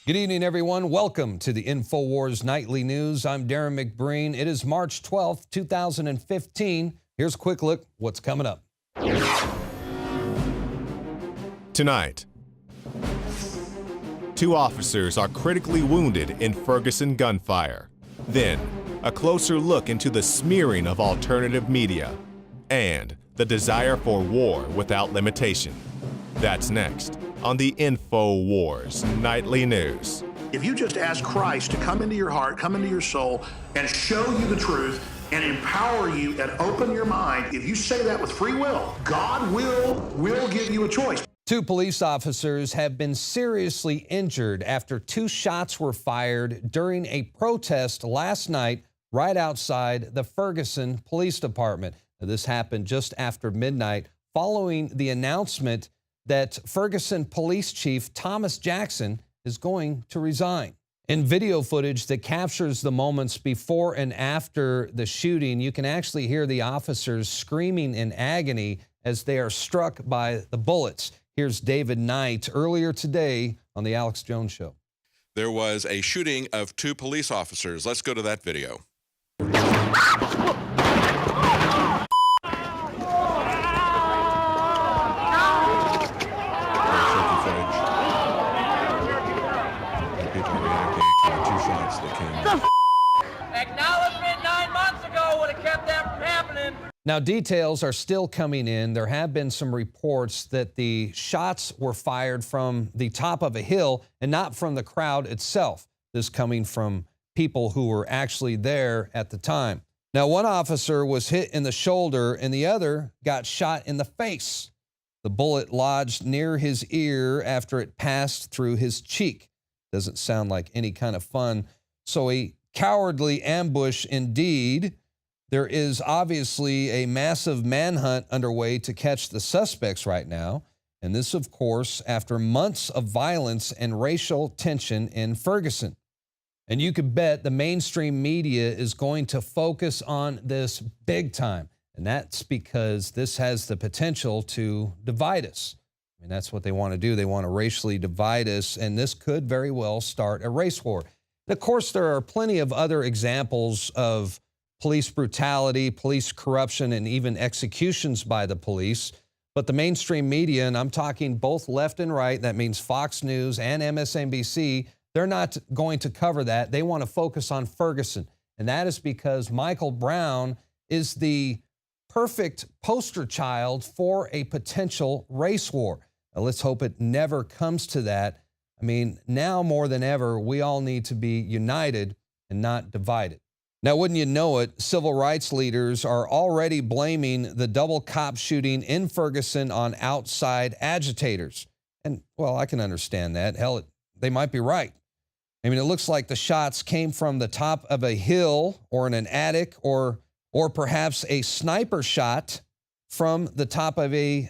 Good evening, everyone. Welcome to the INFOWARS Nightly News. I'm Darren McBreen. It is March 12th, 2015. Here's a quick look what's coming up. Tonight, 2 officers are critically wounded in Ferguson gunfire. Then, a closer look into the smearing of alternative media and the desire for war without limitation. That's next on the INFOWARS Nightly News. If you just ask Christ to come into your heart, come into your soul, and show you the truth, and empower you and open your mind, if you say that with free will, God will give you a choice. 2 police officers have been seriously injured after 2 shots were fired during a protest last night right outside the Ferguson Police Department. Now, this happened just after midnight following the announcement that Ferguson Police Chief Thomas Jackson is going to resign. In video footage that captures the moments before and after the shooting, you can actually hear the officers screaming in agony as they are struck by the bullets. Here's David Knight earlier today on the Alex Jones Show. There was a shooting of 2 police officers. Let's go to that video. Acknowledgement 9 months ago would have kept that from happening. Now, details are still coming in. There have been some reports that the shots were fired from the top of a hill and not from the crowd itself. This coming from people who were actually there at the time. Now, one officer was hit in the shoulder and the other got shot in the face. The bullet lodged near his ear after it passed through his cheek. Doesn't sound like any kind of fun. So a cowardly ambush indeed. There is obviously a massive manhunt underway to catch the suspects right now. And this, of course, after months of violence and racial tension in Ferguson. And you could bet the mainstream media is going to focus on this big time. And that's because this has the potential to divide us. I mean, that's what they want to do. They want to racially divide us. And this could very well start a race war. And of course, there are plenty of other examples of police brutality, police corruption, and even executions by the police. But the mainstream media, and I'm talking both left and right, that means Fox News and MSNBC, they're not going to cover that. They want to focus on Ferguson. And that is because Michael Brown is the perfect poster child for a potential race war. Now, let's hope it never comes to that. I mean, now more than ever, we all need to be united and not divided. Now, wouldn't you know it, civil rights leaders are already blaming the double cop shooting in Ferguson on outside agitators. And, well, I can understand that. Hell, they might be right. I mean, it looks like the shots came from the top of a hill or in an attic or perhaps a sniper shot from the top of a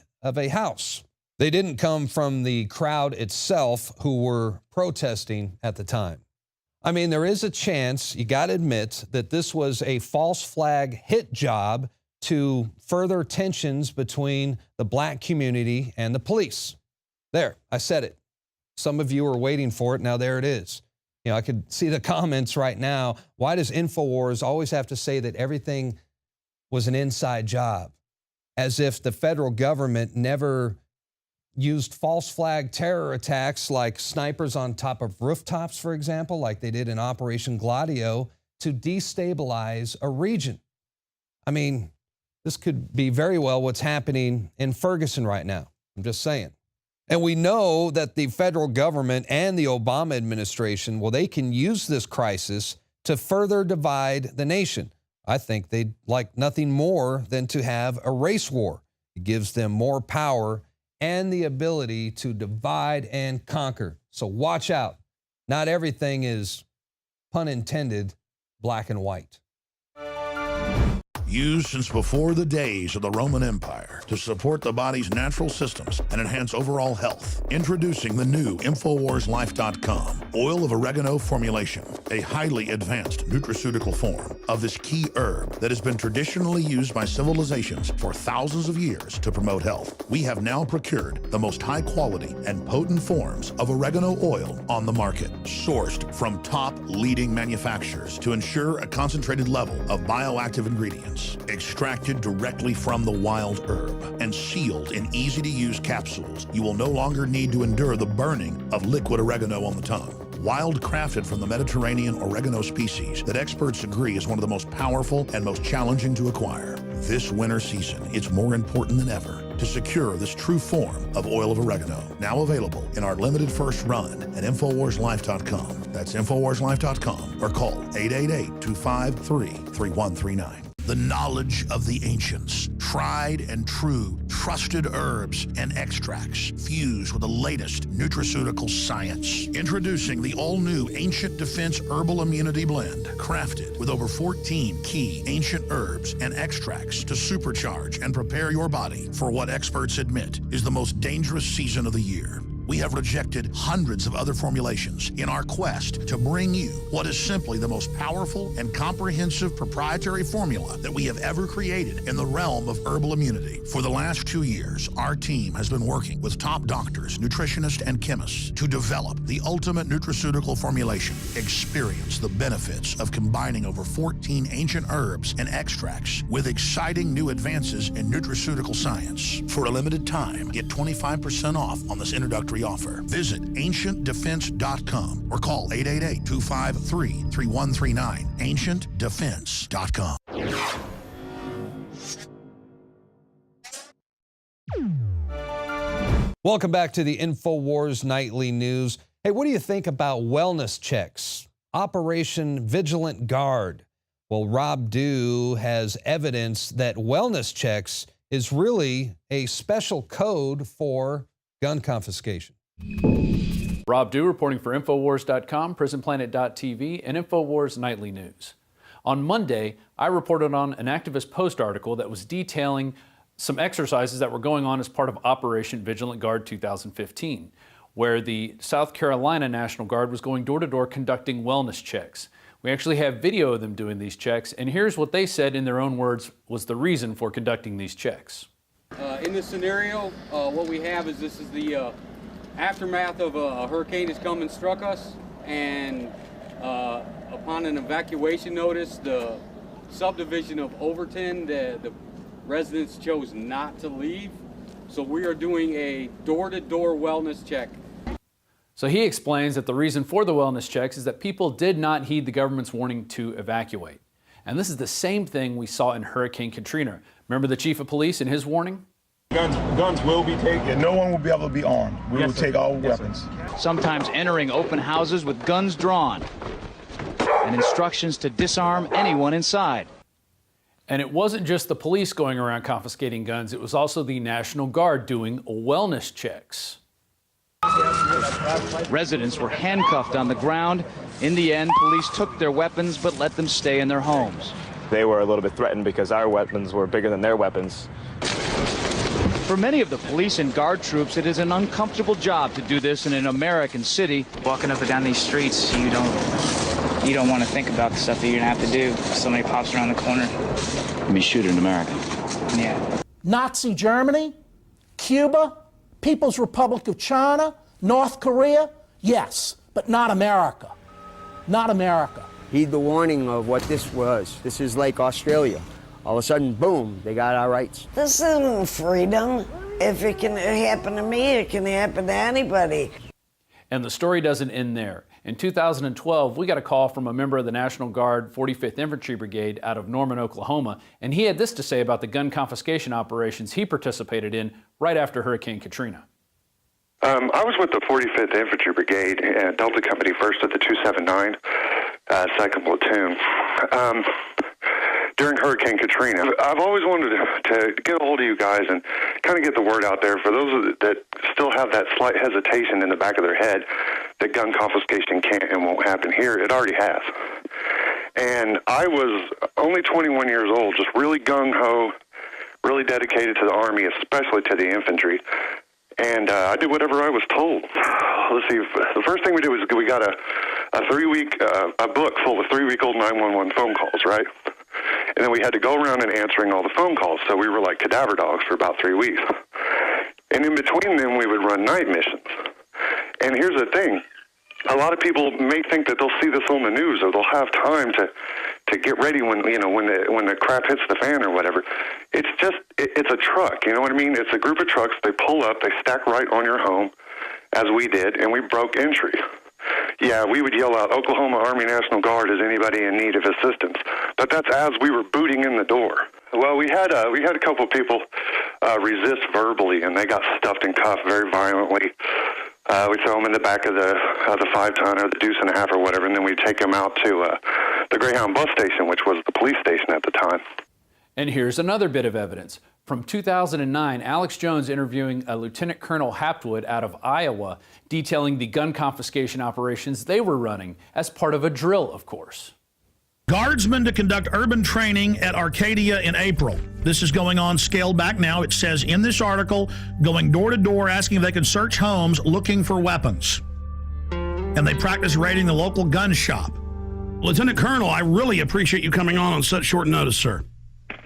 house. They didn't come from the crowd itself who were protesting at the time. I mean, there is a chance, you got to admit, that this was a false flag hit job to further tensions between the black community and the police. There, I said it. Some of you are waiting for it. Now there it is. You know, I could see the comments right now. Why does INFOWARS always have to say that everything was an inside job? As if the federal government never used false flag terror attacks like snipers on top of rooftops, for example, like they did in Operation Gladio, to destabilize a region. I mean, this could be very well what's happening in Ferguson right now. I'm just saying. And we know that the federal government and the Obama administration, well, they can use this crisis to further divide the nation. I think they'd like nothing more than to have a race war. It gives them more power and the ability to divide and conquer. So watch out. Not everything is, pun intended, black and white. used since before the days of the Roman Empire to support the body's natural systems and enhance overall health. Introducing the new INFOWARSLife.com oil of oregano formulation, a highly advanced nutraceutical form of this key herb that has been traditionally used by civilizations for thousands of years to promote health. We have now procured the most high quality and potent forms of oregano oil on the market, sourced from top leading manufacturers to ensure a concentrated level of bioactive ingredients, extracted directly from the wild herb and sealed in easy-to-use capsules. You will no longer need to endure the burning of liquid oregano on the tongue. Wild crafted from the Mediterranean oregano species that experts agree is one of the most powerful and most challenging to acquire. This winter season, it's more important than ever to secure this true form of oil of oregano. Now available in our limited first run at INFOWARSLife.com. That's INFOWARSLife.com or call 888-253-3139. The knowledge of the ancients, tried and true, trusted herbs and extracts fused with the latest nutraceutical science. Introducing the all-new Ancient Defense Herbal Immunity Blend, crafted with over 14 key ancient herbs and extracts to supercharge and prepare your body for what experts admit is the most dangerous season of the year. We have rejected hundreds of other formulations in our quest to bring you what is simply the most powerful and comprehensive proprietary formula that we have ever created in the realm of herbal immunity. For the last 2 years, our team has been working with top doctors, nutritionists, and chemists to develop the ultimate nutraceutical formulation. Experience the benefits of combining over 14 ancient herbs and extracts with exciting new advances in nutraceutical science. For a limited time, get 25% off on this introductory offer. Visit ancientdefense.com or call 888-253-3139. ancientdefense.com. Welcome back to the INFOWARS Nightly News. Hey, what do you think about wellness checks? Operation Vigilant Guard. Well, Rob Dew has evidence that wellness checks is really a special code for gun confiscation. Rob Dew reporting for InfoWars.com, PrisonPlanet.tv, and InfoWars Nightly News. On Monday, I reported on an activist Post article that was detailing some exercises that were going on as part of Operation Vigilant Guard 2015, where the South Carolina National Guard was going door to door conducting wellness checks. We actually have video of them doing these checks, and here's what they said in their own words was the reason for conducting these checks. In this scenario, what we have is this is the aftermath of a hurricane has come and struck us, and upon an evacuation notice, the subdivision of Overton, the residents chose not to leave, so we are doing a door-to-door wellness check. So he explains that the reason for the wellness checks is that people did not heed the government's warning to evacuate. And this is the same thing we saw in Hurricane Katrina. Remember the chief of police and his warning? Guns will be taken. No one will be able to be armed. We will take all weapons. Sometimes entering open houses with guns drawn and instructions to disarm anyone inside. And it wasn't just the police going around confiscating guns, it was also the National Guard doing wellness checks. Residents were handcuffed on the ground. In the end, police took their weapons but let them stay in their homes. They were a little bit threatened because our weapons were bigger than their weapons. For many of the police and guard troops, it is an uncomfortable job to do this in an American city. Walking up and down these streets, you don't want to think about the stuff that you're going to have to do if somebody pops around the corner. Be shooting in America. Yeah. Nazi Germany, Cuba, People's Republic of China, North Korea, yes, but not America. Not America. Heed the warning of what this was. This is like Australia. All of a sudden, boom, they got our rights. This isn't freedom. If it can happen to me, it can happen to anybody. And the story doesn't end there. In 2012, we got a call from a member of the National Guard 45th Infantry Brigade out of Norman, Oklahoma, and he had this to say about the gun confiscation operations he participated in right after Hurricane Katrina. I was with the 45th Infantry Brigade, Delta Company, 1st of the 279, 2nd Platoon. During Hurricane Katrina, I've always wanted to get a hold of you guys and kind of get the word out there for those that still have that slight hesitation in the back of their head that gun confiscation can't and won't happen here. It already has. And I was only 21 years old, just really gung-ho, really dedicated to the Army, especially to the infantry. And I did whatever I was told. Let's see, the first thing we did was we got a 3-week, a book full of 3-week-old 911 phone calls, right? And then we had to go around and answering all the phone calls. So we were like cadaver dogs for about 3 weeks. And in between them, we would run night missions. And here's the thing. A lot of people may think that they'll see this on the news or they'll have time to get ready when the crap hits the fan or whatever. It's just, it's a truck, you know what I mean? It's a group of trucks. They pull up, they stack right on your home, as we did, and we broke entry. Yeah, we would yell out, Oklahoma Army National Guard, is anybody in need of assistance? But that's as we were booting in the door. Well, we had a couple of people resist verbally, and they got stuffed and cuffed very violently. We'd throw them in the back of the 5-ton or the deuce and a half or whatever, and then we'd take them out to the Greyhound bus station, which was the police station at the time. And here's another bit of evidence. From 2009, Alex Jones interviewing a Lieutenant Colonel Haptwood out of Iowa, detailing the gun confiscation operations they were running as part of a drill, of course. Guardsmen to conduct urban training at Arcadia in April. This is going on scaled back now. It says in this article, going door to door asking if they can search homes looking for weapons. And they practice raiding the local gun shop. Lieutenant Colonel, I really appreciate you coming on such short notice, sir.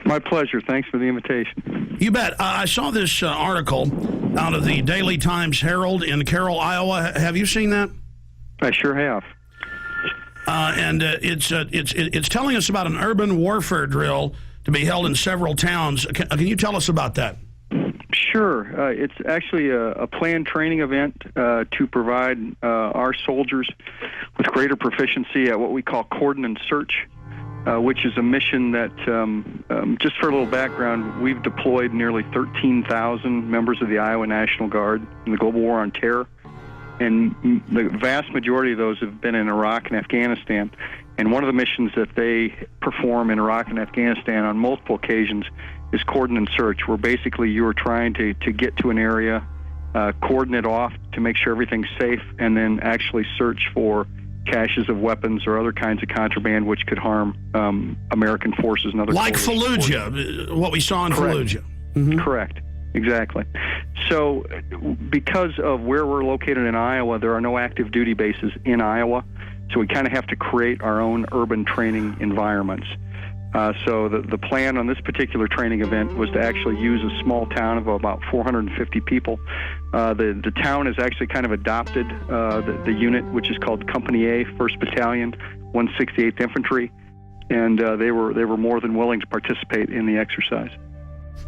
My pleasure. Thanks for the invitation. You bet. I saw this article out of the Daily Times Herald in Carroll, Iowa. Have you seen that? I sure have. And it's telling us about an urban warfare drill to be held in several towns. Can you tell us about that? Sure. It's actually a planned training event to provide our soldiers with greater proficiency at what we call cordon and search, which is a mission that, just for a little background, we've deployed nearly 13,000 members of the Iowa National Guard in the global war on terror. And the vast majority of those have been in Iraq and Afghanistan. And one of the missions that they perform in Iraq and Afghanistan on multiple occasions is cordon and search, where basically you are trying to get to an area, cordon it off to make sure everything's safe, and then actually search for caches of weapons or other kinds of contraband which could harm American forces and other like Fallujah, what we saw in Fallujah. Mm-hmm. Correct. Exactly. So because of where we're located in Iowa, there are no active duty bases in Iowa, so we kind of have to create our own urban training environments. So the plan on this particular training event was to actually use a small town of about 450 people. The town has actually kind of adopted the unit, which is called Company A, 1st Battalion, 168th Infantry, and they were more than willing to participate in the exercise.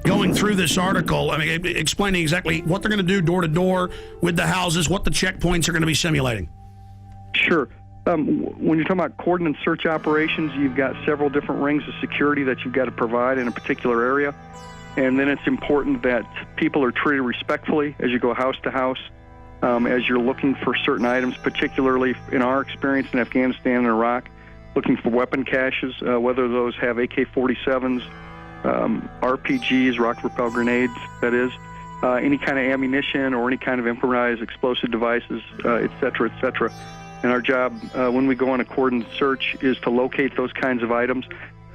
Going through this article, I mean, explaining exactly what they're going to do door to door with the houses, what the checkpoints are going to be simulating. Sure. When you're talking about cordon and search operations, you've got several different rings of security that you've got to provide in a particular area. And then it's important that people are treated respectfully as you go house to house, as you're looking for certain items, particularly in our experience in Afghanistan and Iraq, looking for weapon caches, whether those have AK-47s, RPGs, rocket-propelled grenades, that is, any kind of ammunition or any kind of improvised explosive devices, et cetera, et cetera. And our job, when we go on a cordon search, is to locate those kinds of items.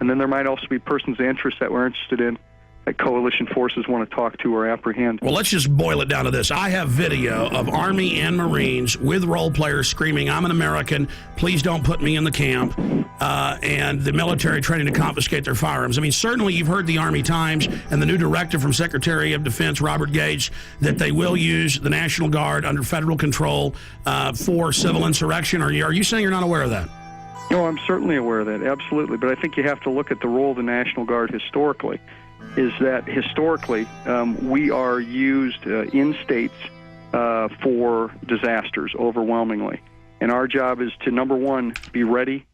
And then there might also be persons of interest that we're interested in, that coalition forces want to talk to or apprehend. Well, let's just boil it down to this. I have video of Army and Marines with role players screaming, "I'm an American, please don't put me in the camp," and the military training to confiscate their firearms. I mean, certainly you've heard the Army Times and the new directive from Secretary of Defense Robert Gates that they will use the National Guard under federal control for civil insurrection. Are you saying you're not aware of that? No, I'm certainly aware of that, absolutely. But I think you have to look at the role of the National Guard historically. Is that historically we are used in states for disasters overwhelmingly. And our job is to, number one, be ready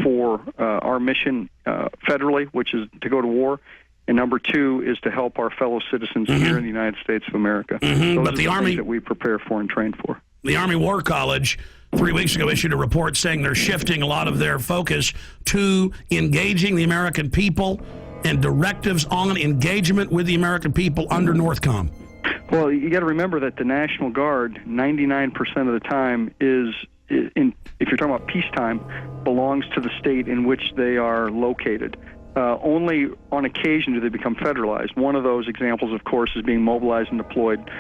for our mission federally, which is to go to war. And number two is to help our fellow citizens here in the United States of America. Those But are the Army things that we prepare for and train for. The Army War College 3 weeks ago issued a report saying they're shifting a lot of their focus to engaging the American people and directives on engagement with the American people under NORTHCOM. Well, you got to remember that the National Guard, 99% of the time, is if you're talking about peacetime, belongs to the state in which they are located. Only on occasion do they become federalized. One of those examples, of course, is being mobilized and deployed